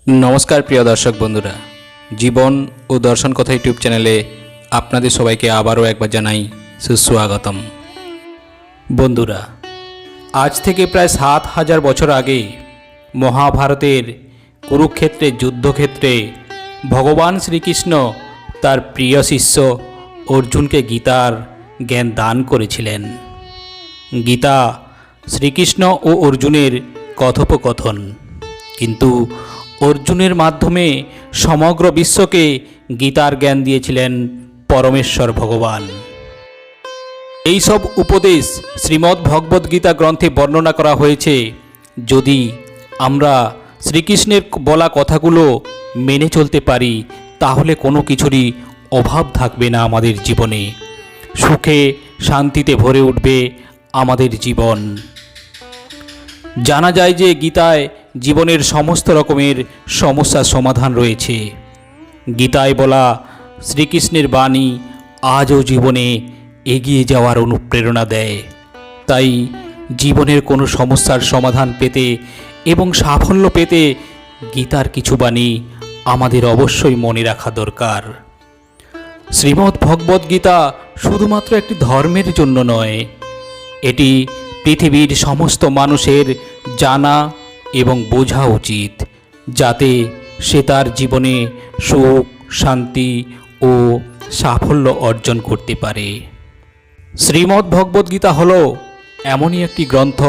নমস্কার প্রিয় দর্শক বন্ধুরা, জীবন ও দর্শন কথা ইউটিউব চ্যানেলে আপনাদের সবাইকে আবারও একবার জানাই সুস্বাগতম। বন্ধুরা, আজ থেকে প্রায় ৭,০০০ বছর আগে মহাভারতের কুরুক্ষেত্রের যুদ্ধক্ষেত্রে ভগবান শ্রীকৃষ্ণ তার প্রিয় শিষ্য অর্জুনকে গীতার জ্ঞান দান করেছিলেন। গীতা শ্রীকৃষ্ণ ও অর্জুনের কথোপকথন, কিন্তু অর্জুনের মাধ্যমে সমগ্র বিশ্বকে গীতার জ্ঞান দিয়েছিলেন পরমেশ্বর ভগবান। এই সব উপদেশ শ্রীমদ্ ভগবদ্গীতা গ্রন্থে বর্ণনা করা হয়েছে। যদি আমরা শ্রীকৃষ্ণের বলা কথাগুলো মেনে চলতে পারি, তাহলে কোনো কিছুরই অভাব থাকবে না আমাদের জীবনে। সুখে শান্তিতে ভরে উঠবে আমাদের জীবন। জানা যায় যে গীতায় জীবনের সমস্ত রকমের সমস্যার সমাধান রয়েছে। গীতায় বলা শ্রীকৃষ্ণের বাণী আজও জীবনে এগিয়ে যাওয়ার অনুপ্রেরণা দেয়। তাই জীবনের কোনো সমস্যার সমাধান পেতে এবং সাফল্য পেতে গীতার কিছু বাণী আমাদের অবশ্যই মনে রাখা দরকার। শ্রীমদ্ ভগবদ্গীতা শুধুমাত্র একটি ধর্মের জন্য নয়, এটি পৃথিবীর সমস্ত মানুষের জানা এবং বোঝা উচিত, যাতে সে তার জীবনে সুখ, শান্তি ও সাফল্য অর্জন করতে পারে। শ্রীমদ্ ভগবদ্গীতা হল এমনই একটি গ্রন্থ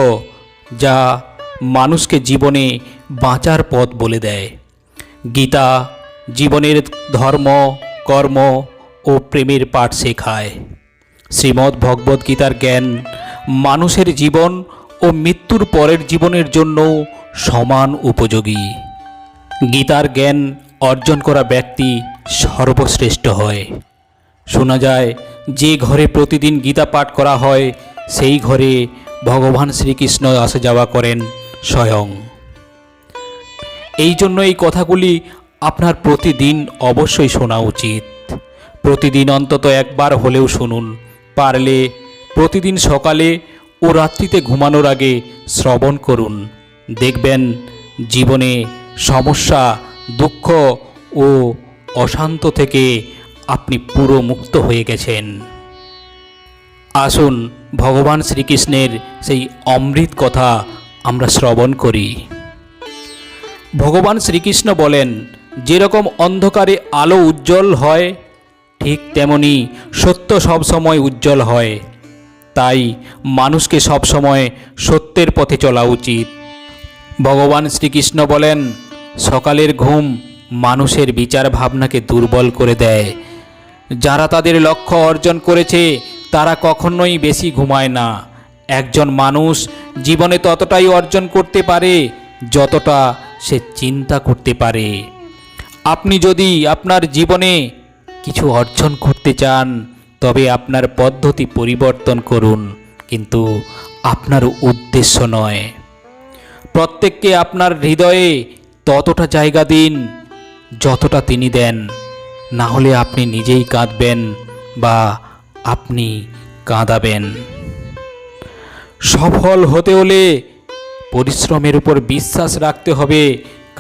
যা মানুষকে জীবনে বাঁচার পথ বলে দেয়। গীতা জীবনের ধর্ম, কর্ম ও প্রেমের পাঠ শেখায়। শ্রীমদ্ ভগবদ্গীতার জ্ঞান মানুষের জীবন ও মৃত্যুর পরের জীবনের জন্য সমান উপযোগী। গীতার জ্ঞান অর্জন করা ব্যক্তি সর্বশ্রেষ্ঠ হয়। শোনা যায়, যে ঘরে প্রতিদিন গীতা পাঠ করা হয়, সেই ঘরে ভগবান শ্রীকৃষ্ণ আসা যাওয়া করেন স্বয়ং। এই জন্য এই কথাগুলি আপনার প্রতিদিন অবশ্যই শোনা উচিত। প্রতিদিন অন্তত একবার হলেও শুনুন। পারলে প্রতিদিন সকালে ও রাত্রিতে ঘুমানোর আগে শ্রবণ করুন। দেখবেন জীবনে সমস্যা, দুঃখ ও অশান্ত থেকে আপনি পুরো মুক্ত হয়ে গেছেন। আসুন ভগবান শ্রীকৃষ্ণের সেই অমৃত কথা আমরা শ্রবণ করি। ভগবান শ্রীকৃষ্ণ বলেন, যেরকম অন্ধকারে আলো উজ্জ্বল হয়, ঠিক তেমনি সত্য সবসময় উজ্জ্বল হয়। তাই মানুষকে সবসময় সত্যের পথে চলা উচিত। ভগবান শ্রীকৃষ্ণ বলেন, সকালের ঘুম মানুষের বিচার ভাবনাকে দুর্বল করে দেয়। যারা তাদের লক্ষ্য অর্জন করেছে তারা কখনোই বেশি ঘুমায় না। একজন মানুষ জীবনে ততটাই অর্জন করতে পারে যতটা সে চিন্তা করতে পারে। আপনি যদি আপনার জীবনে কিছু অর্জন করতে চান, তবে আপনার পদ্ধতি পরিবর্তন করুন, কিন্তু আপনার উদ্দেশ্য নয়। প্রত্যেককে আপনার হৃদয়ে ততটা জায়গা দিন যতটা তিনি দেন, না হলে আপনি নিজেই কাঁদবেন বা আপনি কাঁদাবেন। সফল হতে হলে পরিশ্রমের উপর বিশ্বাস রাখতে হবে,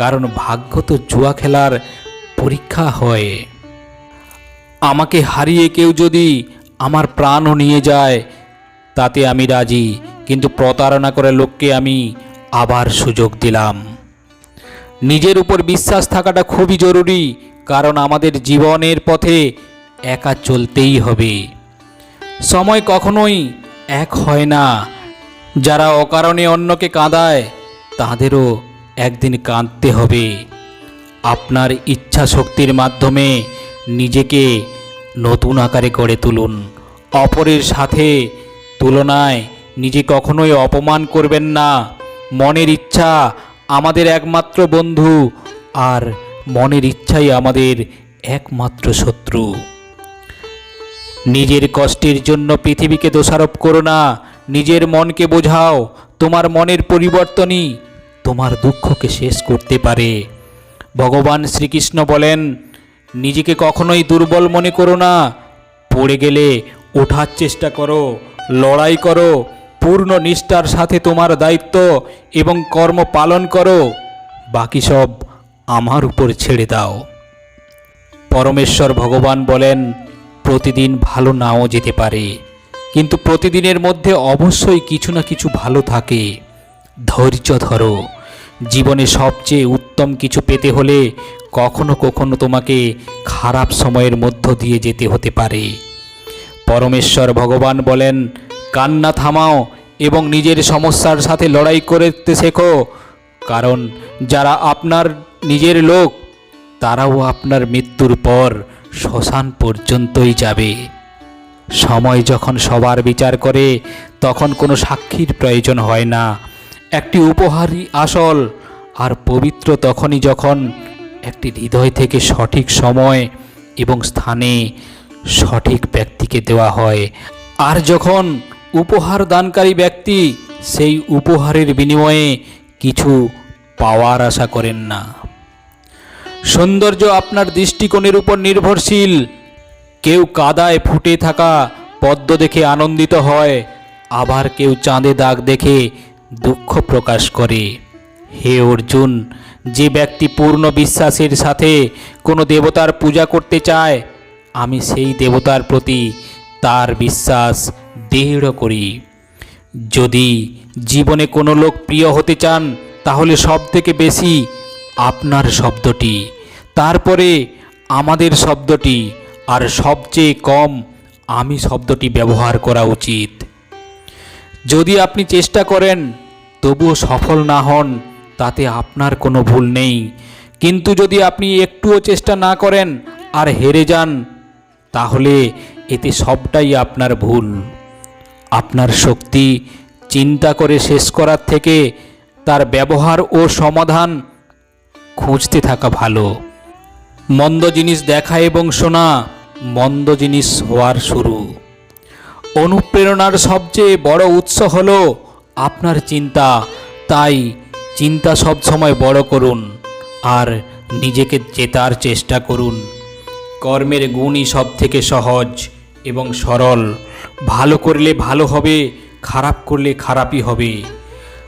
কারণ ভাগ্য তো জুয়া খেলার পরীক্ষা হয়। আমাকে হারিয়ে কেউ যদি আমার প্রাণও নিয়ে যায়, তাতে আমি রাজি, কিন্তু প্রতারণা করে লোককে আমি আবার সুযোগ দিলাম। নিজের উপর বিশ্বাস থাকাটা খুবই জরুরি, কারণ আমাদের জীবনের পথে একা চলতেই হবে। সময় কখনোই এক হয় না। যারা অকারণে অন্যকে কাঁদায়, তাদেরও একদিন কাঁদতে হবে। আপনার ইচ্ছা শক্তির মাধ্যমে নিজেকে নতুন আকারে গড়ে তুলুন। অপরের সাথে তুলনায় নিজে কখনোই অপমান করবেন না। মনের ইচ্ছা আমাদের একমাত্র বন্ধু, আর মনের ইচ্ছাই আমাদের একমাত্র শত্রু। নিজের কষ্টের জন্য পৃথিবীকে দোষারোপ করো না, নিজের মনকে বোঝাও। তোমার মনের পরিবর্তনই তোমার দুঃখকে শেষ করতে পারে। ভগবান শ্রীকৃষ্ণ বলেন, নিজেকে কখনোই দুর্বল মনে করো না। পড়ে গেলে ওঠার চেষ্টা করো, লড়াই করো, পূর্ণ নিষ্ঠার সাথে তোমার দায়িত্ব এবং কর্ম পালন করো। বাকি সব আমার উপর ছেড়ে দাও। পরমেশ্বর ভগবান বলেন, প্রতিদিন ভালো নাও যেতে পারে, কিন্তু প্রতিদিনের মধ্যে অবশ্যই কিছু না কিছু ভালো থাকে। ধৈর্য ধরো। জীবনে সবচেয়ে উত্তম কিছু পেতে হলে কখনো কখনো তোমাকে খারাপ সময়ের মধ্য দিয়ে যেতে হতে পারে। পরমেশ্বর ভগবান বলেন, কান্না থামাও এবং নিজের সমস্যার সাথে লড়াই করতে শেখো, কারণ যারা আপনার নিজের লোক তারাও আপনার মৃত্যুর পর শ্মশান পর্যন্তই যাবে। সময় যখন সবার বিচার করে তখন কোনো সাক্ষীর প্রয়োজন হয় না। একটি উপহারই আসল আর পবিত্র তখনই যখন একটি হৃদয় থেকে সঠিক সময় এবং স্থানে সঠিক ব্যক্তিকে দেওয়া হয়, আর যখন উপহার দানকারী ব্যক্তি সেই উপহারের বিনিময়ে কিছু পাওয়ার আশা করেন না। সৌন্দর্য আপনার দৃষ্টিকোণের উপর নির্ভরশীল। কেউ কাদায় ফুটে থাকা পদ্ম দেখে আনন্দিত হয়, আবার কেউ চাঁদে দাগ দেখে দুঃখ প্রকাশ করে। হে অর্জুন, যে ব্যক্তি পূর্ণ বিশ্বাসের সাথে কোনো দেবতার পূজা করতে চায়, আমি সেই দেবতার প্রতি তার বিশ্বাস দৃঢ় করি। যদি জীবনে কোনো লোক প্রিয় হতে চান তাহলে সবথেকে বেশি আপনার শব্দটি, তারপরে আমাদের শব্দটি, আর সবচেয়ে কম আমি শব্দটি ব্যবহার করা উচিত। যদি আপনি চেষ্টা করেন তবুও সফল না হন, তাতে আপনার কোনো ভুল নেই। কিন্তু যদি আপনি একটুও চেষ্টা না করেন আর হেরে যান, তাহলে এতে সবটাই আপনার ভুল। আপনার শক্তি চিন্তা করে শেষ করার থেকে তার ব্যবহার ও সমাধান খুঁজতে থাকা ভালো। মন্দ জিনিস দেখা এবং শোনা মন্দ জিনিস হওয়ার শুরু। অনুপ্রেরণার সবচেয়ে বড় উৎস হলো আপনার চিন্তা। তাই চিন্তা সবসময় বড় করুন আর নিজেকে জেতার চেষ্টা করুন। কর্মের গুণই সব থেকে সহজ এবং সরল। ভালো করলে ভালো হবে, খারাপ করলে খারাপই হবে।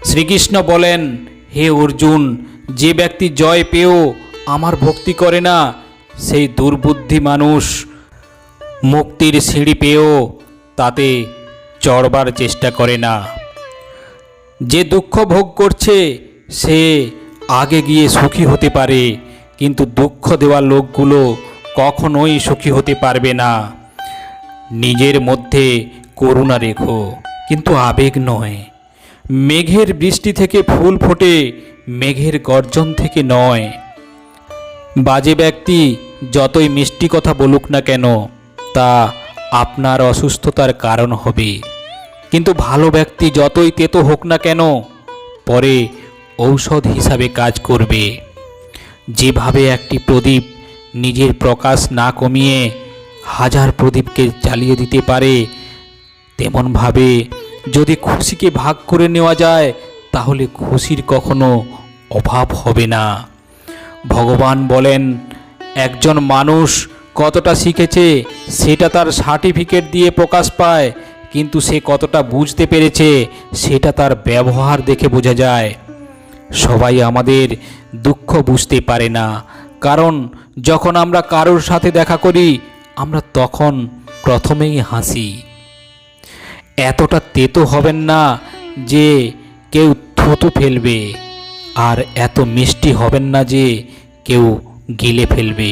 শ্রীকৃষ্ণ বলেন, হে অর্জুন, যে ব্যক্তি জয় পেয়েও আমার ভক্তি করে না, সেই দুর্বুদ্ধি মানুষ মুক্তির সিঁড়ি পেয়েও তাতে চড়বার চেষ্টা করে না। যে দুঃখ ভোগ করছে সে আগে গিয়ে সুখী হতে পারে, কিন্তু দুঃখ দেওয়া লোকগুলো কখনোই সুখী হতে পারবে না। নিজের মধ্যে করুণা রেখো, কিন্তু আবেগ নয়। মেঘের বৃষ্টি থেকে ফুল ফোটে, মেঘের গর্জন থেকে নয়। বাজে ব্যক্তি যতই মিষ্টি কথা বলুক না কেন, তা আপনার অসুস্থতার কারণ হবে, কিন্তু ভালো ব্যক্তি যতই তেতো হোক না কেন, পরে ঔষধ হিসাবে কাজ করবে। যেভাবে একটি প্রদীপ নিজের প্রকাশ না কমিয়ে হাজার প্রদীপকে জ্বালিয়ে দিতে পারে, তেমনভাবে যদি খুশিকে ভাগ করে নেওয়া যায় তাহলে খুশির কখনো অভাব হবে না। ভগবান বলেন, একজন মানুষ কতটা শিখেছে সেটা তার সার্টিফিকেট দিয়ে প্রকাশ পায়, কিন্তু সে কতটা বুঝতে পেরেছে সেটা তার ব্যবহার দেখে বোঝা যায়। সবাই আমাদের দুঃখ বুঝতে পারে না, কারণ যখন আমরা কারোর সাথে দেখা করি আমরা তখন প্রথমেই হাসি। এতটা তেতো হবেন না যে কেউ থুতু ফেলবে, আর এত মিষ্টি হবেন না যে কেউ গিলে ফেলবে।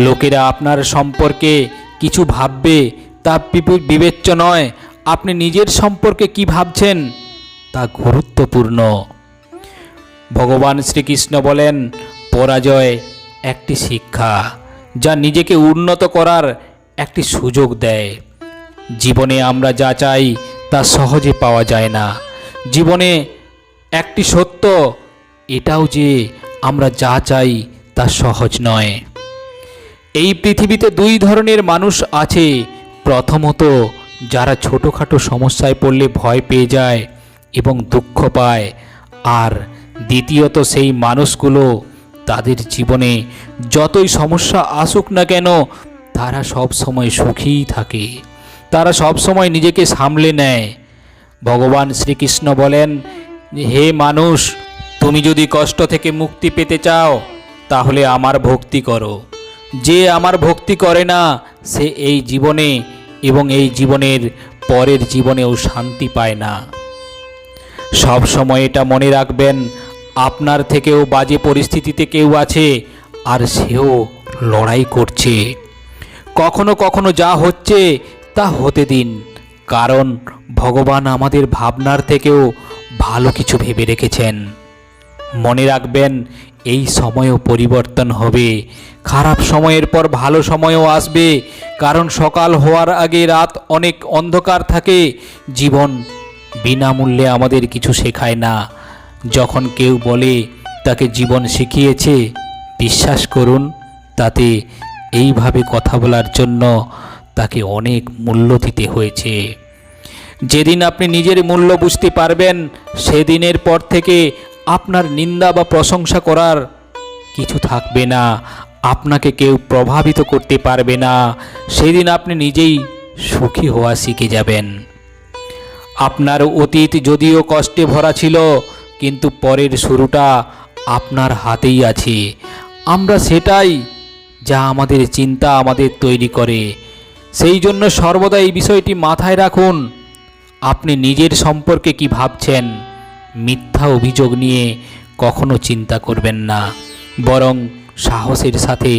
লোকেরা আপনার সম্পর্কে কিছু ভাববে তা বিবেচ্য নয়, আপনি নিজের সম্পর্কে কি ভাবছেন তা গুরুত্বপূর্ণ। ভগবান শ্রীকৃষ্ণ বলেন, পরাজয় একটি শিক্ষা, যা নিজেকে উন্নত করার একটি সুযোগ দেয়। জীবনে আমরা যা চাই তা সহজে পাওয়া যায় না। জীবনে একটি সত্য এটাও যে আমরা যা চাই তা সহজ নয়। এই পৃথিবীতে দুই ধরনের মানুষ আছে। প্রথমত, যারা ছোটোখাটো সমস্যায় পড়লে ভয় পেয়ে যায় এবং দুঃখ পায়, আর দ্বিতীয়ত সেই মানুষগুলো তাদের জীবনে যতই সমস্যা আসুক না কেন তারা সব সময় সুখীই থাকে, তারা সব সময় নিজেকে সামলে নেয়। ভগবান শ্রীকৃষ্ণ বলেন, হে মানুষ, তুমি যদি কষ্ট থেকে মুক্তি পেতে চাও তাহলে আমার ভক্তি করো। যে আমার ভক্তি করে না সে এই জীবনে এবং এই জীবনের পরের জীবনেও শান্তি পায় না। সব সময় এটা মনে রাখবেন, আপনার থেকেও বাজে পরিস্থিতিতে কেউ আছে আর সেও লড়াই করছে। কখনো কখনো যা হচ্ছে তা হতে দিন, কারণ ভগবান আমাদের ভাবনার থেকেও ভালো কিছু ভেবে রেখেছেন। মনে রাখবেন, এই সময়ও পরিবর্তন হবে। খারাপ সময়ের পর ভালো সময়ও আসবে, কারণ সকাল হওয়ার আগে রাত অনেক অন্ধকার থাকে। জীবন বিনামূল্যে আমাদের কিছু শেখায় না। যখন কেউ বলে তাকে জীবন শিখিয়েছে, বিশ্বাস করুন তাতে এইভাবে কথা বলার জন্য তাকে অনেক মূল্য দিতে হয়েছে। যেদিন আপনি নিজের মূল্য বুঝতে পারবেন, সেদিনের পর থেকে আপনার নিন্দা বা প্রশংসা করার কিছু থাকবে না। আপনাকে কেউ প্রভাবিত করতে পারবে না। সেদিন আপনি নিজেই সুখী হওয়া শিখে যাবেন। আপনার অতীত যদিও কষ্টে ভরা ছিল, কিন্তু পরের শুরুটা আপনার হাতেই আছে। আমরা সেটাই যা আমাদের চিন্তা আমাদের তৈরি করে। সেই জন্য সর্বদা এই বিষয়টি মাথায় রাখুন। আপনি নিজের সম্পর্কে কি ভাবছেন, মিথ্যা অভিযোগ নিয়ে কখনো চিন্তা করবেন না, বরং সাহসের সাথে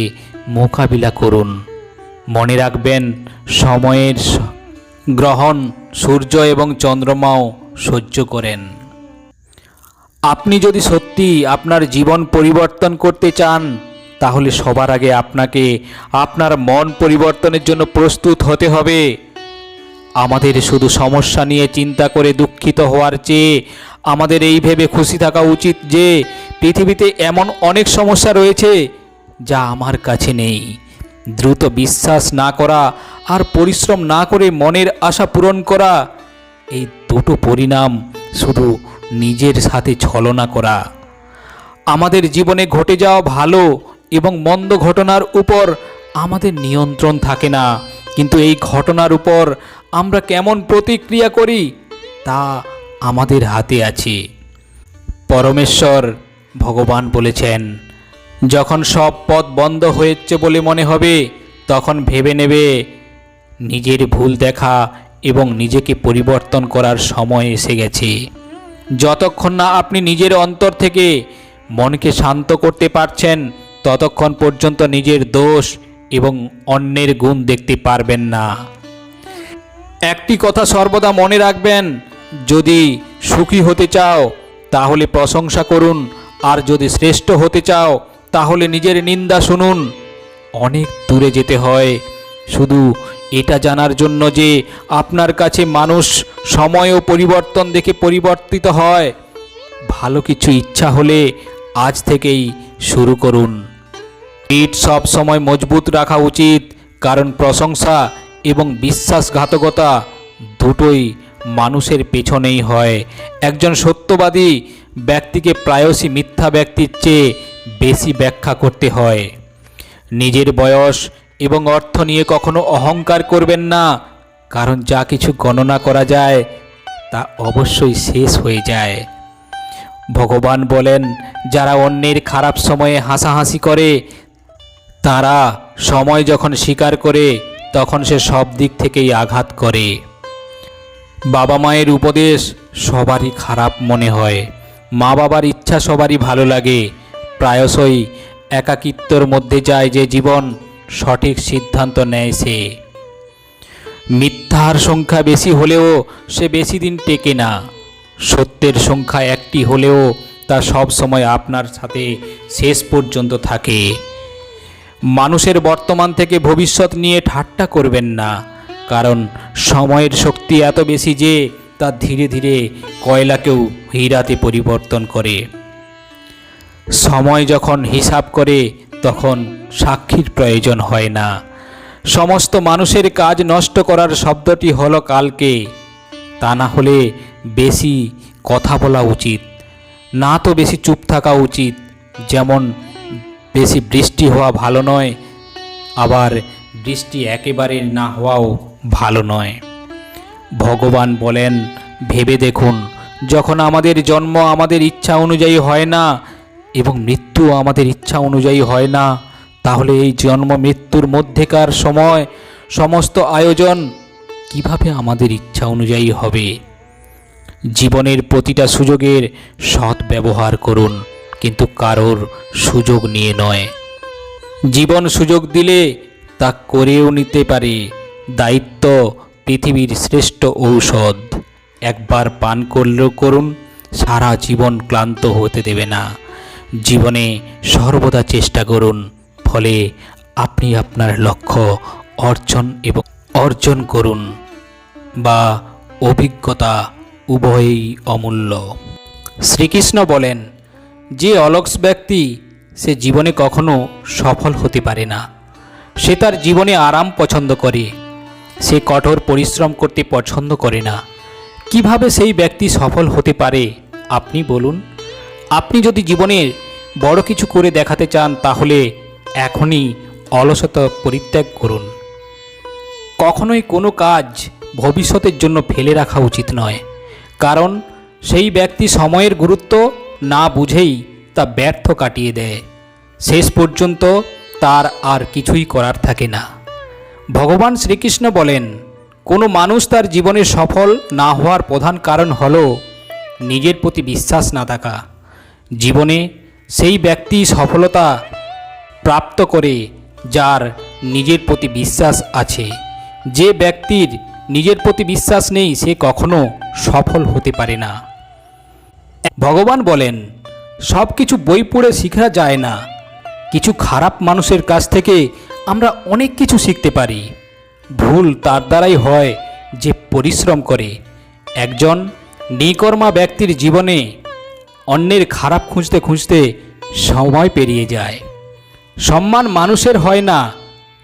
মোকাবিলা করুন। মনে রাখবেন, সময়ের গ্রহণ সূর্য এবং চন্দ্রমাও সহ্য করেন। আপনি যদি সত্যি আপনার জীবন পরিবর্তন করতে চান, তাহলে সবার আগে আপনাকে আপনার মন পরিবর্তনের জন্য প্রস্তুত হতে হবে। আমাদের শুধু সমস্যা নিয়ে চিন্তা করে দুঃখিত হওয়ার চেয়ে আমাদের এই ভেবে খুশি থাকা উচিত যে পৃথিবীতে এমন অনেক সমস্যা রয়েছে যা আমার কাছে নেই। দ্রুত বিশ্বাস না করা আর পরিশ্রম না করে মনের আশা পূরণ করা, এই দুটো পরিণাম শুধু নিজের সাথে ছলনা করা। আমাদের জীবনে ঘটে যাওয়া ভালো এবং মন্দ ঘটনার উপর আমাদের নিয়ন্ত্রণ থাকে না, কিন্তু এই ঘটনার উপর আমরা কেমন প্রতিক্রিয়া করি তা আমাদের হাতে আছে। পরমেশ্বর ভগবান বলেছেন, যখন সব পথ বন্ধ হয়েছে বলে মনে হবে, তখন ভেবে নেবে নিজের ভুল দেখা এবং নিজেকে পরিবর্তন করার সময় এসে গেছে। যতক্ষণ না আপনি নিজের অন্তর থেকে মনকে শান্ত করতে পারছেন, ততক্ষণ পর্যন্ত নিজের দোষ এবং অন্যের গুণ দেখতে পারবেন না। একটি কথা সর্বদা মনে রাখবেন, যদি সুখী হতে চাও তাহলে প্রশংসা করুন, আর যদি শ্রেষ্ঠ হতে চাও তাহলে নিজের নিন্দা শুনুন। অনেক দূরে যেতে হয় শুধু এটা জানার জন্য যে আপনার কাছে মানুষ সময় ও পরিবর্তন দেখে পরিবর্তিত হয়। ভালো কিছু ইচ্ছা হলে আজ থেকেই শুরু করুন। পিঠ সব সময় মজবুত রাখা উচিত, কারণ প্রশংসা এবং বিশ্বাসঘাতকতা দুটোই মানুষের পেছনেই হয়। একজন সত্যবাদী ব্যক্তিকে প্রায়শই মিথ্যা ব্যক্তির চেয়ে বেশি ব্যাখ্যা করতে হয়। নিজের বয়স এবং অর্থ নিয়ে কখনো অহংকার করবেন না, কারণ যা কিছু গণনা করা যায় তা অবশ্যই শেষ হয়ে যায়। ভগবান বলেন, যারা অন্যের খারাপ সময়ে হাসাহাসি করে, তারা সময় যখন স্বীকার করে তখন সে সব দিক থেকেই আঘাত করে। বাবা মায়ের উপদেশ সবারই খারাপ মনে হয়, মা বাবার ইচ্ছা সবারই ভালো লাগে। প্রায়শই একাকিত্বর মধ্যে যায় যে জীবন সঠিক সিদ্ধান্ত নেয় সে। মিথ্যার সংখ্যা বেশি হলেও সে বেশি দিন টেকে না। সত্যের সংখ্যা একটি হলেও তা সব সময় আপনার সাথে শেষ পর্যন্ত থাকে। মানুষের বর্তমান থেকে ভবিষ্যৎ নিয়ে ঠাট্টা করবেন না, কারণ সময়ের শক্তি এত বেশি যে তা ধীরে ধীরে কয়লাকেও হীরাতে পরিবর্তন করে। সময় যখন হিসাব করে তখন সাক্ষীর প্রয়োজন হয় না। সমস্ত মানুষের কাজ নষ্ট করার শব্দটি হলো কালকে। তা না হলে বেশি কথা বলা উচিত না, তো বেশি চুপ থাকা উচিত। যেমন বেশি বৃষ্টি হওয়া ভালো নয়, আবার বৃষ্টি একেবারে না হওয়াও ভালো নয়। ভগবান বলেন, ভেবে দেখুন, যখন আমাদের জন্ম আমাদের ইচ্ছা অনুযায়ী হয় না এবং মৃত্যু আমাদের ইচ্ছা অনুযায়ী হয় না, তাহলে এই জন্ম মৃত্যুর মধ্যেকার সময় সমস্ত আয়োজন কিভাবে আমাদের ইচ্ছা অনুযায়ী হবে? জীবনের প্রতিটা সুযোগের সৎ ব্যবহার করুন, কিন্তু কারোর সুযোগ নিয়ে নয়। জীবন সুযোগ দিলে তা করেও নিতে পারে। দায়িত্ব পৃথিবীর শ্রেষ্ঠ ঔষধ। একবার পান করলেও করুন, সারা জীবন ক্লান্ত হতে দেবে না। জীবনে সর্বদা চেষ্টা করুন, ফলে আপনি আপনার লক্ষ্য অর্জন করুন। বা অভিজ্ঞতা উভয়ই অমূল্য। শ্রীকৃষ্ণ বলেন, যে অলস ব্যক্তি সে জীবনে কখনো সফল হতে পারে না। সে তার জীবনে আরাম পছন্দ করে, সে কঠোর পরিশ্রম করতে পছন্দ করে না। কিভাবে সেই ব্যক্তি সফল হতে পারে আপনি বলুন? আপনি যদি জীবনের বড় কিছু করে দেখাতে চান, তাহলে এখনই অলসতা পরিত্যাগ করুন। কখনোই কোনো কাজ ভবিষ্যতের জন্য ফেলে রাখা উচিত নয়, কারণ সেই ব্যক্তি সময়ের গুরুত্ব না বুঝেই তা ব্যর্থ কাটিয়ে দেয়। শেষ পর্যন্ত তার আর কিছুই করার থাকে না। ভগবান শ্রীকৃষ্ণ বলেন, কোনো মানুষ তার জীবনে সফল না হওয়ার প্রধান কারণ হল নিজের প্রতি বিশ্বাস না থাকা। জীবনে সেই ব্যক্তি সফলতা প্রাপ্ত করে যার নিজের প্রতি বিশ্বাস আছে। যে ব্যক্তির নিজের প্রতি বিশ্বাস নেই, সে কখনো সফল হতে পারে না। ভগবান বলেন, সব কিছু বই পড়ে শেখা যায় না। কিছু খারাপ মানুষের কাছ থেকে আমরা অনেক কিছু শিখতে পারি। ভুল তার দ্বারাই হয় যে পরিশ্রম করে। একজন নিকর্মা ব্যক্তির জীবনে অন্যের খারাপ খুঁজতে খুঁজতে সময় পেরিয়ে যায়। সম্মান মানুষের হয় না,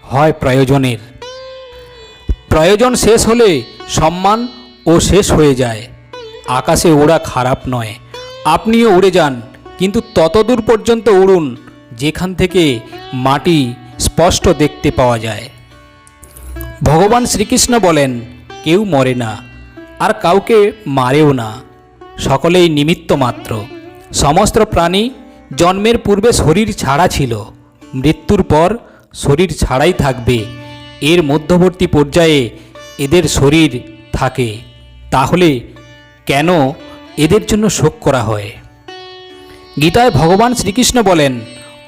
হয় প্রয়োজনের। প্রয়োজন শেষ হলে সম্মান ও শেষ হয়ে যায়। আকাশে ওড়া খারাপ নয়, আপনিও উড়ে যান, কিন্তু ততদূর পর্যন্ত উড়ুন যেখান থেকে মাটি স্পষ্ট দেখতে পাওয়া যায়। ভগবান শ্রীকৃষ্ণ বলেন, কেউ মরে না আর কাউকে মারেও না, সকলেই নিমিত্ত মাত্র। সমস্ত প্রাণী জন্মের পূর্বে শরীর ছাড়া ছিল, মৃত্যুর পর শরীর ছাড়াই থাকবে। এর মধ্যবর্তী পর্যায়ে এদের শরীর থাকে, তাহলে কেন এদের জন্য শোক করা হয়? গীতায় ভগবান শ্রীকৃষ্ণ বলেন,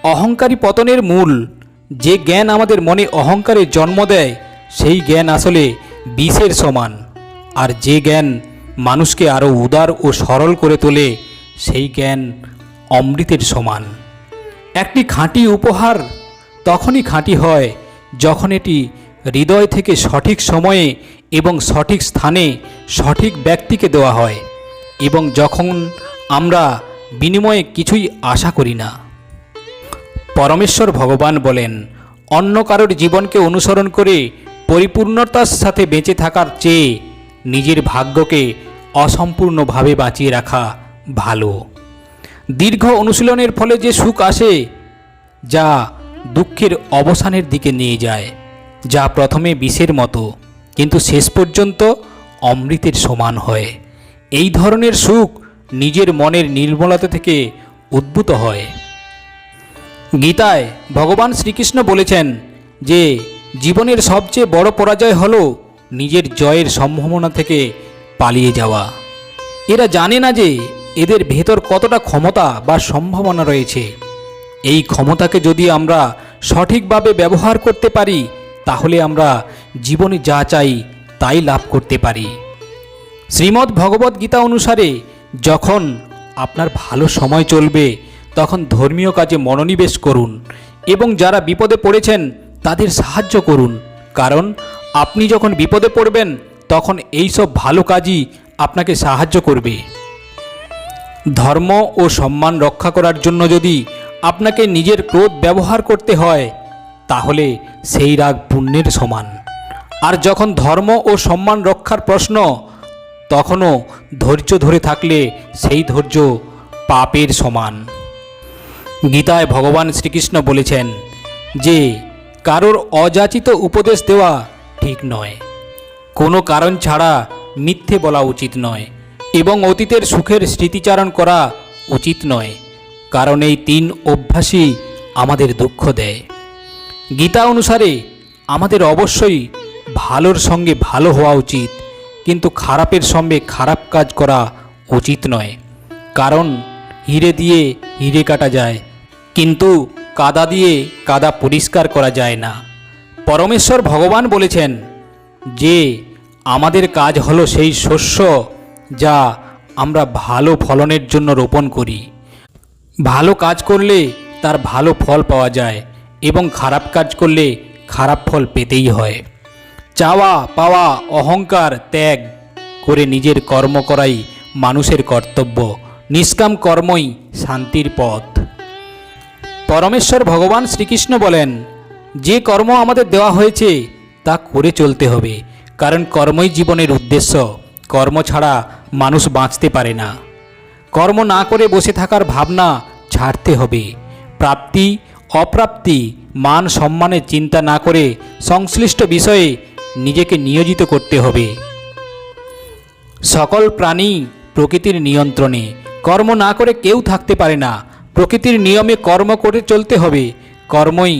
অহংকারী পতনের মূল। যে জ্ঞান আমাদের মনে অহংকারের জন্ম দেয়, সেই জ্ঞান আসলে বিষের সমান। আর যে জ্ঞান মানুষকে আরও উদার ও সরল করে তোলে, সেই জ্ঞান অমৃতের সমান। একটি খাঁটি উপহার তখনই খাঁটি হয় যখন এটি হৃদয় থেকে সঠিক সময়ে এবং সঠিক স্থানে সঠিক ব্যক্তিকে দেওয়া হয়, এবং যখন আমরা বিনিময়ে কিছুই আশা করি না। পরমেশ্বর ভগবান বলেন, অন্য কারোর জীবনকে অনুসরণ করে পরিপূর্ণতার সাথে বেঁচে থাকার চেয়ে নিজের ভাগ্যকে অসম্পূর্ণভাবে বাঁচিয়ে রাখা ভালো। দীর্ঘ অনুশীলনের ফলে যে সুখ আসে, যা দুঃখের অবসানের দিকে নিয়ে যায়, যা প্রথমে বিষের মতো কিন্তু শেষ পর্যন্ত অমৃতের সমান হয়। এই ধরনের সুখ নিজের মনের নির্মলতা থেকে উদ্ভূত হয়। গীতায় ভগবান শ্রীকৃষ্ণ বলেছেন যে জীবনের সবচেয়ে বড় পরাজয় হল নিজের জয়ের সম্ভাবনা থেকে পালিয়ে যাওয়া। এরা জানে না যে এদের ভেতর কতটা ক্ষমতা বা সম্ভাবনা রয়েছে। এই ক্ষমতাকে যদি আমরা সঠিকভাবে ব্যবহার করতে পারি, তাহলে আমরা জীবনে যা চাই তাই লাভ করতে পারি। শ্রীমদ্ ভগবদ্ গীতা অনুসারে যখন আপনার ভালো সময় চলবে, তখন ধর্মীয় কাজে মনোনিবেশ করুন এবং যারা বিপদে পড়েছেন তাদের সাহায্য করুন, কারণ আপনি যখন বিপদে পড়বেন তখন এই সব ভালো কাজই আপনাকে সাহায্য করবে। ধর্ম ও সম্মান রক্ষা করার জন্য যদি আপনাকে নিজের ক্রোধ ব্যবহার করতে হয়, তাহলে সেই রাগ পুণ্যের সমান। আর যখন ধর্ম ও সম্মান রক্ষার প্রশ্ন, তখনও ধৈর্য ধরে থাকলে সেই ধৈর্য পাপের সমান। গীতায় ভগবান শ্রীকৃষ্ণ বলেছেন যে কারোর অযাচিত উপদেশ দেওয়া ঠিক নয়। কোনো কারণ ছাড়া মিথ্যে বলা উচিত নয়। এবং অতীতের সুখের স্মৃতিচারণ করা উচিত নয়, কারণ এই তিন অভ্যাসই আমাদের দুঃখ দেয়। গীতা অনুসারে আমাদের অবশ্যই ভালোর সঙ্গে ভালো হওয়া উচিত, কিন্তু খারাপের সঙ্গে খারাপ কাজ করা উচিত নয়। কারণ হিরে দিয়ে হিরে কাটা যায়, কিন্তু কাদা দিয়ে কাদা পরিষ্কার করা যায় না। পরমেশ্বর ভগবান বলেছেন যে আমাদের কাজ হলো সেই শস্য যা আমরা ভালো ফলনের জন্য রোপণ করি। ভালো কাজ করলে তার ভালো ফল পাওয়া যায় এবং খারাপ কাজ করলে খারাপ ফল পেতেই হয়। চাওয়া পাওয়া অহংকার ত্যাগ করে নিজের কর্ম করাই মানুষের কর্তব্য। নিষ্কাম কর্মই শান্তির পথ। পরমেশ্বর ভগবান শ্রীকৃষ্ণ বলেন, যে কর্ম আমাদের দেওয়া হয়েছে তা করে চলতে হবে, কারণ কর্মই জীবনের উদ্দেশ্য। কর্ম ছাড়া মানুষ বাঁচতে পারে না। কর্ম না করে বসে থাকার ভাবনা ছাড়তে হবে। প্রাপ্তি অপ্রাপ্তি মান সম্মানের চিন্তা না করে সংশ্লিষ্ট বিষয়ে নিজেকে নিয়োজিত করতে হবে। সকল প্রাণী প্রকৃতির নিয়ন্ত্রণে। কর্ম না করে কেউ থাকতে পারে না। প্রকৃতির নিয়মে কর্ম করে চলতে হবে। কর্মই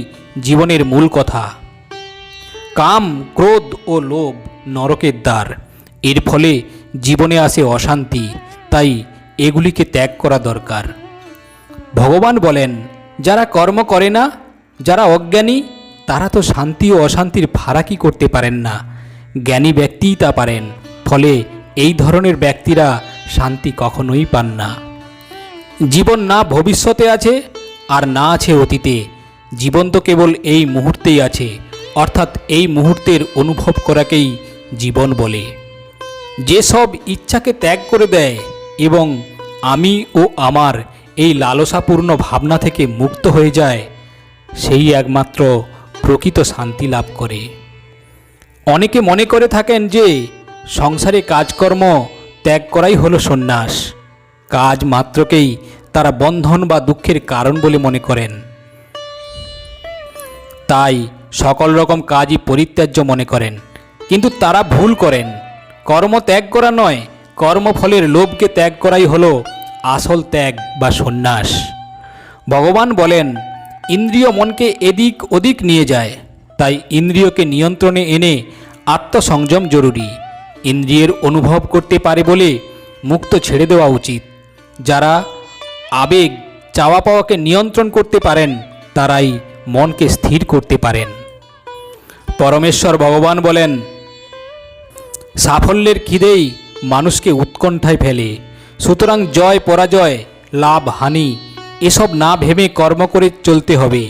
জীবনের মূল কথা। কাম ক্রোধ ও লোভ নরকের দ্বার। এর ফলে জীবনে আসে অশান্তি, তাই এগুলিকে ত্যাগ করা দরকার। ভগবান বলেন, যারা কর্ম করে না, যারা অজ্ঞানী, তারা তো শান্তি ও অশান্তির ফারাকই করতে পারেন না। জ্ঞানী ব্যক্তিই তা পারেন। ফলে এই ধরনের ব্যক্তিরা শান্তি কখনোই পান না। জীবন না ভবিষ্যতে আছে আর না আছে অতীতে। জীবন তো কেবল এই মুহূর্তেই আছে, অর্থাৎ এই মুহূর্তের অনুভব করাকেই জীবন বলে। যেসব ইচ্ছাকে ত্যাগ করে দেয় এবং আমি ও আমার এই লালসাপূর্ণ ভাবনা থেকে মুক্ত হয়ে যায়, সেই একমাত্র প্রকৃত শান্তি লাভ করে। অনেকে মনে করে থাকেন যে সংসারে কাজকর্ম ত্যাগ করাই হলো সন্ন্যাস। কাজ মাত্রকেই তারা বন্ধন বা দুঃখের কারণ বলে মনে করেন, তাই সকল রকম কাজই পরিত্যাজ্য মনে করেন। কিন্তু তারা ভুল করেন। কর্ম ত্যাগ করা নয়, কর্মফলের লোভকে ত্যাগ করাই হলো আসল ত্যাগ বা সন্ন্যাস। ভগবান বলেন, ইন্দ্রিয় মনকে এদিক ওদিক নিয়ে যায়, তাই ইন্দ্রিয়কে নিয়ন্ত্রণে এনে আত্মসংযম জরুরি। ইন্দ্রিয়ের অনুভব করতে পারে বলে মুক্ত ছেড়ে দেওয়া উচিত। যারা আবেগ চাওয়া পাওয়াকে নিয়ন্ত্রণ করতে পারেন, তারাই মনকে স্থির করতে পারেন। পরমেশ্বর ভগবান বলেন, সাফল্যের খিদেই মানুষকে উৎকণ্ঠায় ফেলে। সুতরাং জয় পরাজয় লাভ হানি এসব না ভেবে কর্ম করে চলতে হবে।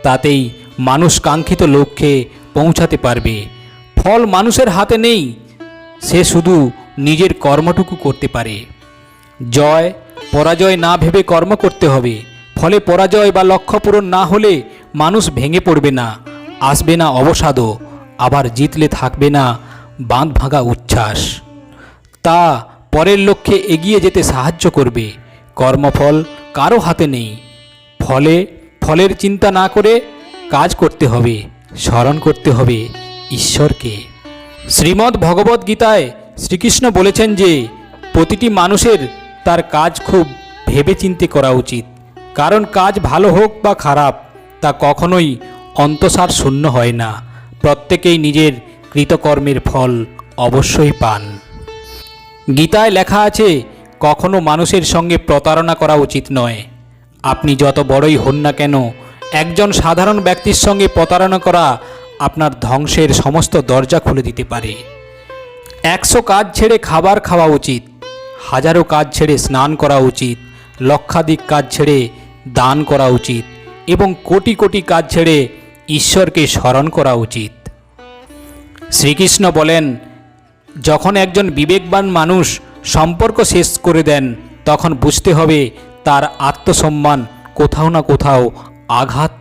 তাতেই মানুষ কাঙ্ক্ষিত লক্ষ্যে পৌঁছাতে পারবে। ফল মানুষের হাতে নেই, সে শুধু নিজের কর্মটুকু করতে পারে। জয় পরাজয় না ভেবে কর্ম করতে হবে। ফলে পরাজয় বা লক্ষ্য পূরণ না হলে মানুষ ভেঙে পড়বে না, আসবে না অবসাদও, আবার জিতলে থাকবে না বাঁধ ভাঙা উচ্ছ্বাস। তা পরের লক্ষ্যে এগিয়ে যেতে সাহায্য করবে। কর্মফল কারো হাতে নেই। ফলের চিন্তা না করে কাজ করতে হবে, স্মরণ করতে হবে ঈশ্বরকে। শ্রীমদ্ ভগবদ্ গীতায় শ্রীকৃষ্ণ বলেছেন যে প্রতিটি মানুষের তার কাজ খুব ভেবেচিন্তে করা উচিত, কারণ কাজ ভালো হোক বা খারাপ তা কখনোই অন্তঃসার শূন্য হয় না। প্রত্যেকেই নিজের কৃতকর্মের ফল অবশ্যই পান। গীতায় লেখা আছে, কখনো মানুষের সঙ্গে প্রতারণা করা উচিত নয়। আপনি যত বড়ই হন না কেন, একজন সাধারণ ব্যক্তির সঙ্গে প্রতারণা করা আপনার ধ্বংসের সমস্ত দরজা খুলে দিতে পারে। 100 কাজ ছেড়ে খাবার খাওয়া উচিত, হাজারো কাজ ছেড়ে স্নান করা উচিত, লক্ষাধিক কাজ ছেড়ে দান করা উচিত এবং কোটি কোটি কাজ ছেড়ে ঈশ্বরকে স্মরণ করা উচিত। শ্রীকৃষ্ণ বলেন, যখন একজন বিবেকবান মানুষ সম্পর্ক শেষ করে দেন, তখন বুঝতে হবে তার আত্মসম্মান কোথাও না কোথাও আঘাত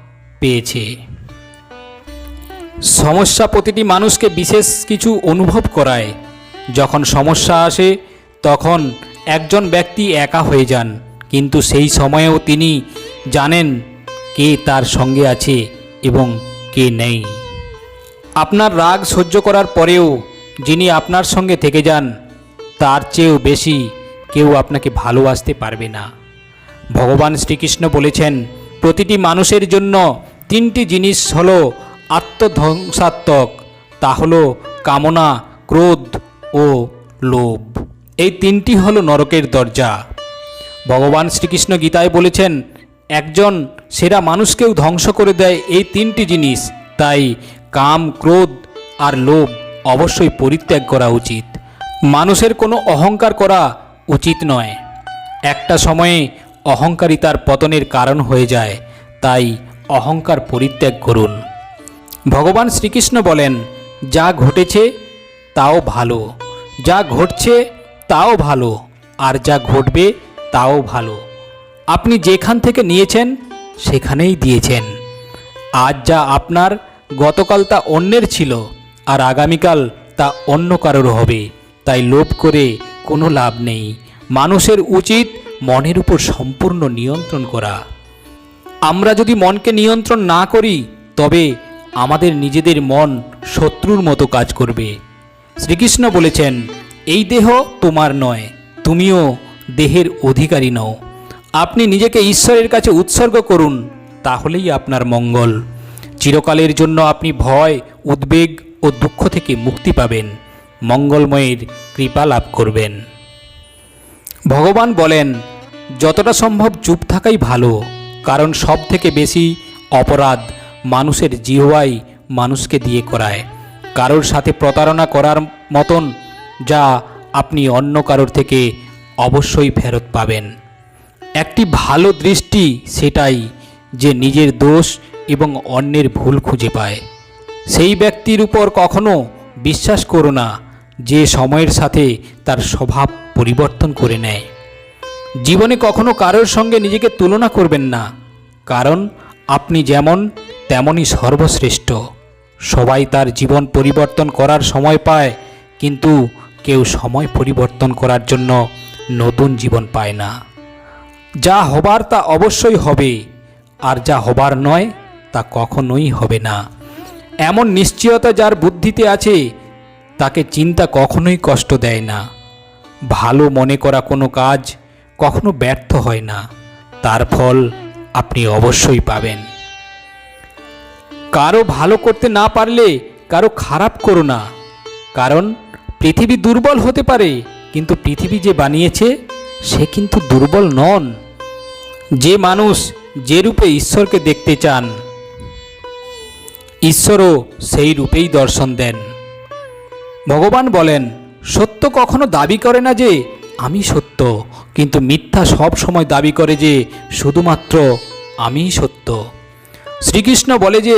পেয়েছে। সমস্যা প্রতিটি মানুষকে বিশেষ কিছু অনুভব করায়। যখন সমস্যা আসে তখন একজন ব্যক্তি একা হয়ে যান, কিন্তু সেই সময়েও তিনি জানেন কে তার সঙ্গে আছে এবং কে নেই। আপনার রাগ সহ্য করার পরেও যিনি আপনার সঙ্গে থেকে যান তার চেয়েও বেশি কেউ আপনাকে ভালোবাসতে পারবে না। ভগবান শ্রীকৃষ্ণ বলেছেন, প্রতিটি মানুষের জন্য তিনটি জিনিস হলো আত্মধ্বংসাত্মক, তা হলো কামনা, ক্রোধ ও লোভ। এই তিনটি হলো নরকের দরজা। ভগবান শ্রীকৃষ্ণ গীতায় বলেছেন, একজন সেরা মানুষকেও ধ্বংস করে দেয় এই তিনটি জিনিস। তাই কাম, ক্রোধ আর লোভ অবশ্যই পরিত্যাগ করা উচিত। মানুষের কোনো অহংকার করা উচিত নয়। একটা সময়ে অহংকারই তার পতনের কারণ হয়ে যায়। তাই অহংকার পরিত্যাগ করুন। ভগবান শ্রীকৃষ্ণ বলেন, যা ঘটেছে তাও ভালো, যা ঘটছে তাও ভালো, আর যা ঘটবে তাও ভালো। আপনি যেখান থেকে নিয়েছেন সেখানেই দিয়েছেন। আজ যা আপনার, গতকাল তা অন্যের ছিল, আর আগামীকাল তা অন্য কারোর হবে। তাই লোভ করে কোনো লাভ নেই। মানুষের উচিত মনের উপর সম্পূর্ণ নিয়ন্ত্রণ করা। আমরা যদি মনকে নিয়ন্ত্রণ না করি তবে আমাদের নিজেদের মন শত্রুর মতো কাজ করবে। শ্রীকৃষ্ণ বলেছেন, এই দেহ তোমার নয়, তুমিও দেহের অধিকারী নও। আপনি নিজেকে ঈশ্বরের কাছে উৎসর্গ করুন, তাহলেই আপনার মঙ্গল। চিরকালের জন্য আপনি ভয়, উদ্বেগ ও দুঃখ থেকে মুক্তি পাবেন, মঙ্গলময়ের কৃপা লাভ করবেন। ভগবান বলেন, যতটা সম্ভব চুপ থাকাই ভালো, কারণ সব থেকে বেশি অপরাধ মানুষের জিহ্বাই মানুষকে দিয়ে করায়। কারোর সাথে প্রতারণা করার মতন যা আপনি অন্য কারোর থেকে অবশ্যই ফেরত পাবেন। একটি ভালো দৃষ্টি সেটাই যে নিজের দোষ এবং অন্যের ভুল খুঁজে পায়। সেই ব্যক্তির উপর কখনো বিশ্বাস করো না যে সময়ের সাথে তার স্বভাব পরিবর্তন করে নেয়। জীবনে কখনো কারোর সঙ্গে নিজেকে তুলনা করবেন না, কারণ আপনি যেমন তেমনই সর্বশ্রেষ্ঠ। সবাই তার জীবন পরিবর্তন করার সময় পায়, কিন্তু কেউ সময় পরিবর্তন করার জন্য নতুন জীবন পায় না। যা হবার তা অবশ্যই হবে, আর যা হবার নয় তা কখনোই হবে না। এমন নিশ্চয়তা যার বুদ্ধিতে আছে তাকে চিন্তা কখনোই কষ্ট দেয় না। ভালো মনে করা কোনো কাজ কখনো ব্যর্থ হয় না, তার ফল আপনি অবশ্যই পাবেন। কারো ভালো করতে না পারলে কারো খারাপ করো না, কারণ পৃথিবী দুর্বল হতে পারে, কিন্তু পৃথিবী যে বানিয়েছে সে কিন্তু দুর্বল নন। যে মানুষ যে রূপে ঈশ্বরকে দেখতে চান, ঈশ্বরও সেই রূপেই দর্শন দেন। ভগবান বলেন, সত্য কখনো দাবি করে না যে আমি সত্য, কিন্তু মিথ্যা সব সময় দাবি করে যে শুধুমাত্র আমিই সত্য। শ্রীকৃষ্ণ বলে যে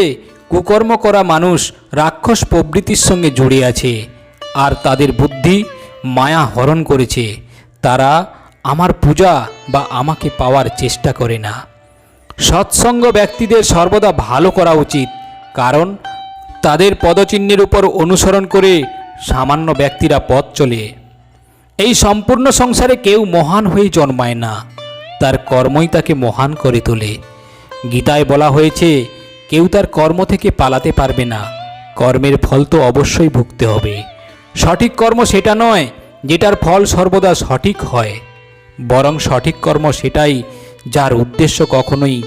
কুকর্ম করা মানুষ রাক্ষস প্রবৃত্তির সঙ্গে জড়িয়ে আছে, আর তাদের বুদ্ধি মায়া হরণ করেছে। তারা আমার পূজা বা আমাকে পাওয়ার চেষ্টা করে না। সৎসঙ্গ ব্যক্তিদের সর্বদা ভালো করা উচিত, কারণ তাদের পদচিহ্নের উপর অনুসরণ করে সামান্য ব্যক্তিরা পথ চলে। এই সম্পূর্ণ সংসারে কেউ মহান হয়ে জন্মায় না, তার কর্মই তাকে মহান করে তোলে। গীতায় বলা হয়েছে, কেউ তার কর্ম থেকে পালাতে পারবে না, কর্মের ফল তো অবশ্যই ভুগতে হবে। সঠিক কর্ম সেটা নয় যেটার ফল সর্বদা সঠিক হয়, বরং সঠিক কর্ম সেটাই যার উদ্দেশ্য কখনোই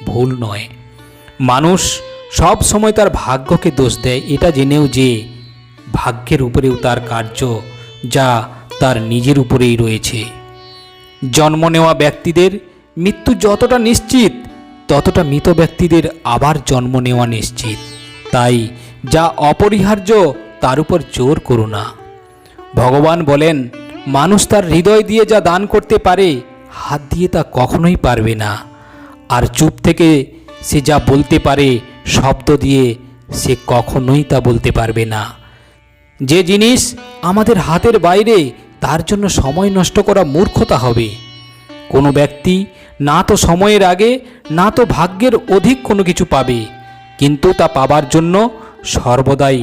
ভুল নয়। মানুষ সব সময় তার ভাগ্যকে দোষ দেয়, এটা জেনেও যে ভাগ্যের উপরেও তার কার্য যা তার নিজের উপরেই রয়েছে। জন্ম নেওয়া ব্যক্তিদের মৃত্যু যতটা নিশ্চিত, ততটা মৃত ব্যক্তিদের আবার জন্ম নেওয়া নিশ্চিত। তাই যা অপরিহার্য তার উপর জোর করো না। ভগবান বলেন, মানুষ তার হৃদয় দিয়ে যা দান করতে পারে, হাত দিয়ে তা কখনোই পারবে না। আর চুপ থেকে সে যা বলতে পারে, শব্দ দিয়ে সে কখনোই তা বলতে পারবে না। যে জিনিস আমাদের হাতের বাইরে, তার জন্য সময় নষ্ট করা মূর্খতা হবে। কোনো ব্যক্তি না তো সময়ের আগে না তো ভাগ্যের অধিক কোনো কিছু পাবে, কিন্তু তা পাবার জন্য সর্বদাই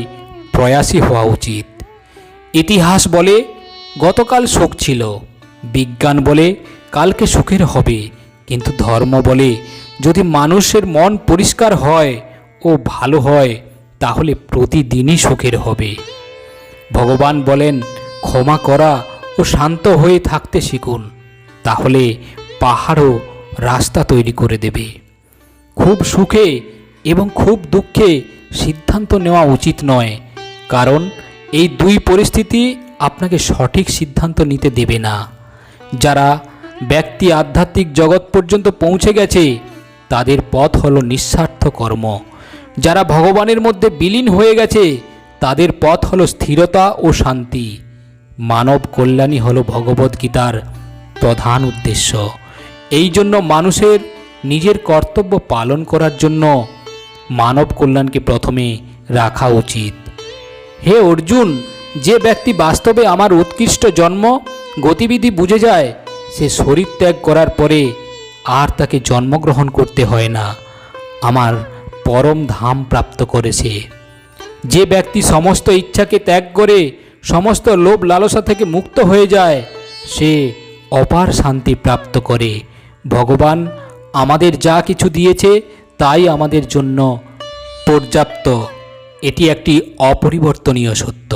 প্রয়াসী হওয়া উচিত। ইতিহাস বলে গতকাল সুখ ছিল, বিজ্ঞান বলে কালকে সুখের হবে, কিন্তু ধর্ম বলে যদি মানুষের মন পরিষ্কার হয় ও ভালো হয় তাহলে প্রতিদিনই সুখের হবে। ভগবান বলেন, ক্ষমা করা ও শান্ত হয়ে থাকতে শিখুন, তাহলে পাহাড়ও রাস্তা তৈরি করে দেবে। খুব সুখে এবং খুব দুঃখে সিদ্ধান্ত নেওয়া উচিত নয়, কারণ এই দুই পরিস্থিতি আপনাকে সঠিক সিদ্ধান্ত নিতে দেবে না। যারা ব্যক্তি আধ্যাত্মিক জগৎ পর্যন্ত পৌঁছে গেছে তাদের পথ হলো নিঃস্বার্থ কর্ম। যারা ভগবানের মধ্যে বিলীন হয়ে গেছে তাদের পথ হলো স্থিরতা ও শান্তি। মানব কল্যাণই হলো ভগবদ্গীতার প্রধান উদ্দেশ্য। এই জন্য মানুষের নিজের কর্তব্য পালন করার জন্য মানব কল্যাণকে প্রথমে রাখা উচিত। হে অর্জুন, যে ব্যক্তি বাস্তবে আমার উৎকৃষ্ট জন্ম গতিবিধি বুঝে যায়, সে শরীর ত্যাগ করার পরে আর তাকে জন্মগ্রহণ করতে হয় না, আমার পরম ধাম প্রাপ্ত করেছে। যে ব্যক্তি সমস্ত ইচ্ছাকে ত্যাগ করে সমস্ত লোভ লালসা থেকে মুক্ত হয়ে যায়, সে অপার শান্তি প্রাপ্ত করে। ভগবান আমাদের যা কিছু দিয়েছে তাই আমাদের জন্য পর্যাপ্ত, এটি একটি অপরিবর্তনীয় সত্য।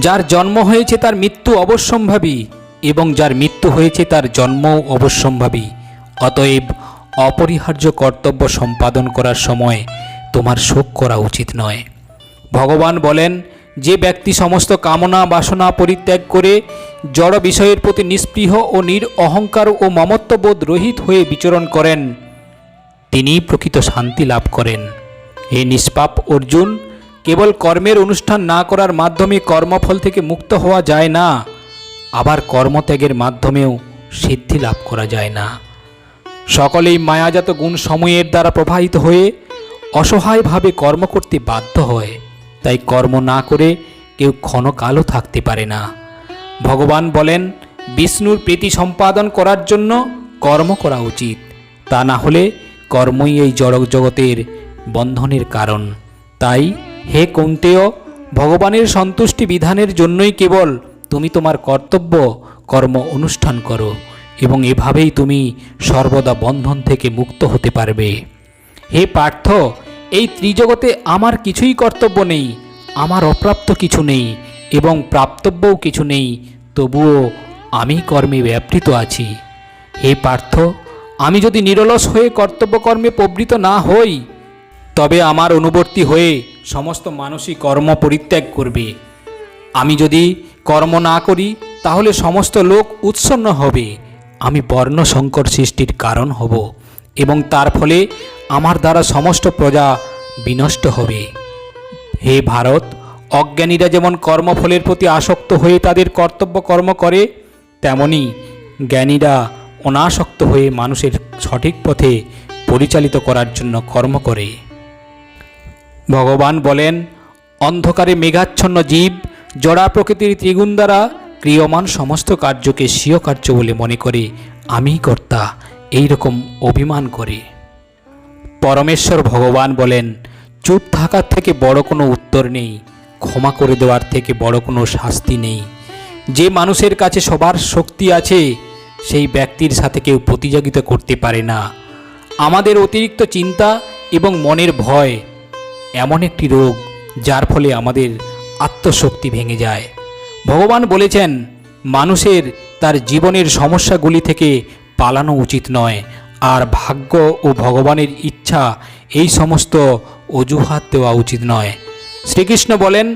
যার জন্ম হয়েছে তার মৃত্যু অবশ্যম্ভাবী, এবং যার মৃত্যু হয়েছে তার জন্মও অবশ্যম্ভাবী। অতএব অপরিহার্য কর্তব্য সম্পাদন করার সময় তোমার শোক করা উচিত নয়। ভগবান বলেন, যে ব্যক্তি সমস্ত কামনা বাসনা পরিত্যাগ করে জড় বিষয়ের প্রতি নিস্পৃহ ও অহংকার ও মমত্ববোধ রহিত হয়ে বিচরণ করেন, তিনি প্রকৃত শান্তি লাভ করেন। হে নিষ্পাপ অর্জুন, কেবল কর্মের অনুষ্ঠান না করার মাধ্যমে কর্মফল থেকে মুক্ত হওয়া যায় না, আবার কর্মত্যাগের মাধ্যমেও সিদ্ধি লাভ করা যায় না। সকলেই মায়াজাত গুণ সময়ের দ্বারা প্রবাহিত হয়ে অসহায়ভাবে কর্ম করতে বাধ্য হয়, তাই কর্ম না করে কেউ ক্ষণকালও থাকতে পারে না। ভগবান বলেন, বিষ্ণুর প্রীতি সম্পাদন করার জন্য কর্ম করা উচিত, তা না হলে কর্মই এই জড় জগতের বন্ধনের কারণ। তাই হে কৌন্তেয়, ভগবানের সন্তুষ্টি বিধানের জন্যই কেবল তুমি তোমার কর্তব্য কর্ম অনুষ্ঠান করো, এবং এভাবেই তুমি সর্বদা বন্ধন থেকে মুক্ত হতে পারবে। হে পার্থ, এই ত্রিজগতে আমার কিছুই কর্তব্য নেই, আমার অপ্রাপ্ত কিছু নেই এবং প্রাপ্তব্যও কিছু নেই, তবুও আমি কর্মে ব্যাপৃত আছি। হে পার্থ, আমি যদি নিরলস হয়ে কর্তব্য কর্মে প্রবৃত্ত না হই, তবে আমার অনুবর্তী হয়ে সমস্ত মানুষই কর্ম পরিত্যাগ করবে। আমি যদি কর্ম না করি তাহলে সমস্ত লোক উৎসন্ন হবে, আমি বর্ণ সংকট সৃষ্টির কারণ হব, এবং তার ফলে আমার দ্বারা সমস্ত প্রজা বিনষ্ট হবে। হে ভারত, অজ্ঞানীরা যেমন কর্মফলের প্রতি আসক্ত হয়ে তাদের কর্তব্য কর্ম করে, তেমনি জ্ঞানীরা অনাসক্ত হয়ে মানুষের সঠিক পথে পরিচালিত করার জন্য কর্ম করে। ভগবান বলেন, অন্ধকারে মেঘাচ্ছন্ন জীব জড়া প্রকৃতির ত্রিগুণ দ্বারা ক্রিয়মান সমস্ত কার্যকে স্বীয় কার্য বলে মনে করে আমি কর্তা, এই রকম অভিমান করে। পরমেশ্বর ভগবান বলেন, চুপ থাকার থেকে বড় কোনো উত্তর নেই, ক্ষমা করে দেওয়ার থেকে বড় কোনো শাস্তি নেই। যে মানুষের কাছে সবার শক্তি আছে, সেই ব্যক্তির সাথে কেউ প্রতিযোগিতা করতে পারে না। আমাদের অতিরিক্ত চিন্তা এবং মনের ভয় এমন একটি রোগ, যার ফলে আমাদের আত্মশক্তি ভেঙে যায়। ভগবান বলেছেন, মানুষের তার জীবনের সমস্যাগুলি থেকে পালানো উচিত নয়, আর ভাগ্য ও ভগবানের ইচ্ছা এই সমস্ত অজুহাত দেওয়া উচিত নয়। শ্রীকৃষ্ণ বলেন,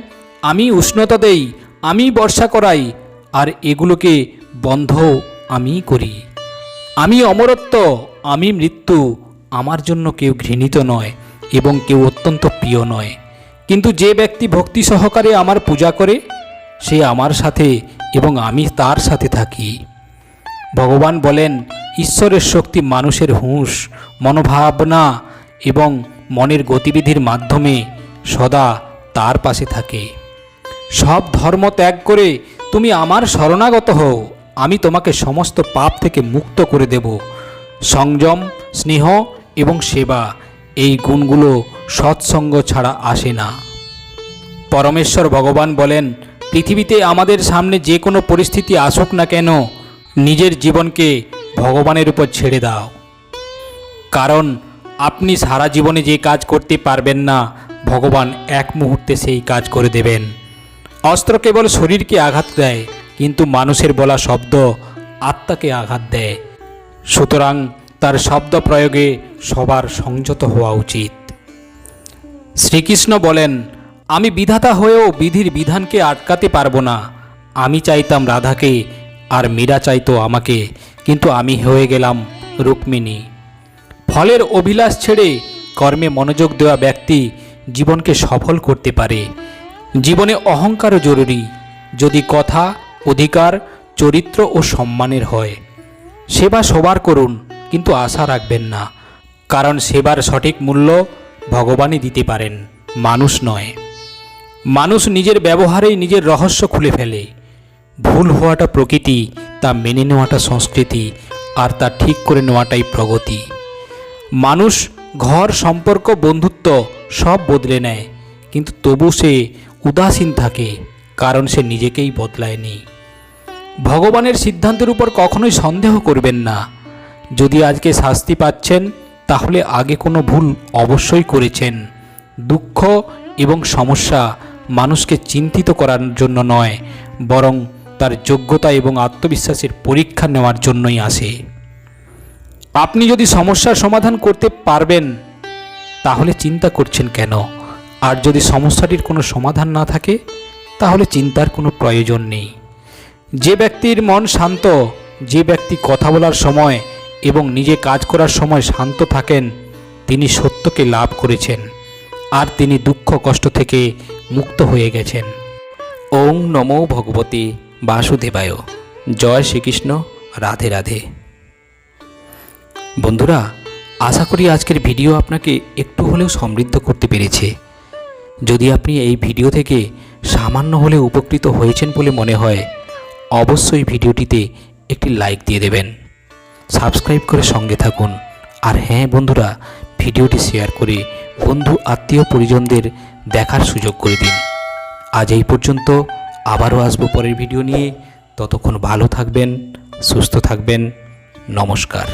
আমি উষ্ণতা দেই, আমি বর্ষা করাই, আর এগুলোকে বন্ধ আমিই করি। আমি অমরত্ব, আমি মৃত্যু, আমার জন্য কেউ ঘৃণিত নয় এবং কেউ অত্যন্ত প্রিয় নয়। কিন্তু যে ব্যক্তি ভক্তি সহকারে আমার পূজা করে, সে আমার সাথে এবং আমি তার সাথে থাকি। ভগবান বলেন, ঈশ্বরের শক্তি মানুষের হুঁশ, মনোভাবনা এবং মনের গতিবিধির মাধ্যমে সদা তার পাশে থাকে। সব ধর্ম ত্যাগ করে তুমি আমার শরণাগত হও, আমি তোমাকে সমস্ত পাপ থেকে মুক্ত করে দেব। সংযম, স্নেহ এবং সেবা, এই গুণগুলো সৎসঙ্গ ছাড়া আসে না। পরমেশ্বর ভগবান বলেন, পৃথিবীতে আমাদের সামনে যে কোনো পরিস্থিতি আসুক না কেন, নিজের জীবনকে ভগবানের উপর ছেড়ে দাও, কারণ আপনি সারা জীবনে যে কাজ করতে পারবেন না, ভগবান এক মুহূর্তে সেই কাজ করে দেবেন। অস্ত্র কেবল শরীরকে আঘাত দেয়, কিন্তু মানুষের বলা শব্দ আত্মাকে আঘাত দেয়। সুতরাং তার শব্দ প্রয়োগে সবার সংযত হওয়া উচিত। শ্রীকৃষ্ণ বলেন, আমি বিধাতা হয়েও বিধির বিধানকে আটকাতে পারবো না। আমি চাইতাম রাধাকে আর মীরা চাইতো আমাকে, কিন্তু আমি হয়ে গেলাম রুক্মিণী। ফলের অভিলাষ ছেড়ে কর্মে মনোযোগ দেওয়া ব্যক্তি জীবনকে সফল করতে পারে। জীবনে অহংকারও জরুরি, যদি কথা, অধিকার, চরিত্র ও সম্মানের হয়। সেবা সবার করুন, কিন্তু আশা রাখবেন না, কারণ সেবার সঠিক মূল্য ভগবানই দিতে পারেন, মানুষ নয়। মানুষ নিজের ব্যবহারেই নিজের রহস্য খুলে ফেলে। ভুল হওয়াটা প্রকৃতি, তা মেনে নেওয়াটা সংস্কৃতি, আর তা ঠিক করে নেওয়াটাই প্রগতি। মানুষ ঘর, সম্পর্ক, বন্ধুত্ব সব বদলে নেয়, কিন্তু তবু সে উদাসীন থাকে, কারণ সে নিজেকেই বদলায়নি। ভগবানের সিদ্ধান্তের উপর কখনোই সন্দেহ করবেন না। যদি আজকে শাস্তি পাচ্ছেন, তাহলে আগে কোনো ভুল অবশ্যই করেছেন। দুঃখ এবং সমস্যা মানুষকে চিন্তিত করার জন্য নয়, বরং তার যোগ্যতা এবং আত্মবিশ্বাসের পরীক্ষা নেওয়ার জন্যই আসে। আপনি যদি সমস্যার সমাধান করতে পারবেন, তাহলে চিন্তা করছেন কেন? আর যদি সমস্যাটির কোনো সমাধান না থাকে, তাহলে চিন্তার কোনো প্রয়োজন নেই। যে ব্যক্তির মন শান্ত, যে ব্যক্তি কথা বলার সময় এবং নিজে কাজ করার সময় শান্ত থাকেন, তিনি সত্যকে লাভ করেছেন, আর তিনি দুঃখ কষ্ট থেকে মুক্ত হয়ে গেছেন। ওং নমো ভগবতে বাসুদেবায়। জয় শ্রীকৃষ্ণ। রাধে রাধে। বন্ধুরা, আশা করি আজকের ভিডিও আপনাকে একটু হলেও সমৃদ্ধ করতে পেরেছে। যদি আপনি এই ভিডিও থেকে সামান্য হলেও উপকৃত হয়েছেন বলে মনে হয়, অবশ্যই ভিডিওটিতে একটি লাইক দিয়ে দেবেন, সাবস্ক্রাইব করে সঙ্গে থাকুন। আর হ্যাঁ বন্ধুরা, ভিডিওটি শেয়ার করে বন্ধু, আত্মীয়, পরিজনদের দেখার সুযোগ করে দিন। আজ এই পর্যন্ত, আবারও আসবো পরের ভিডিও নিয়ে। ততক্ষণ ভালো থাকবেন, সুস্থ থাকবেন। নমস্কার।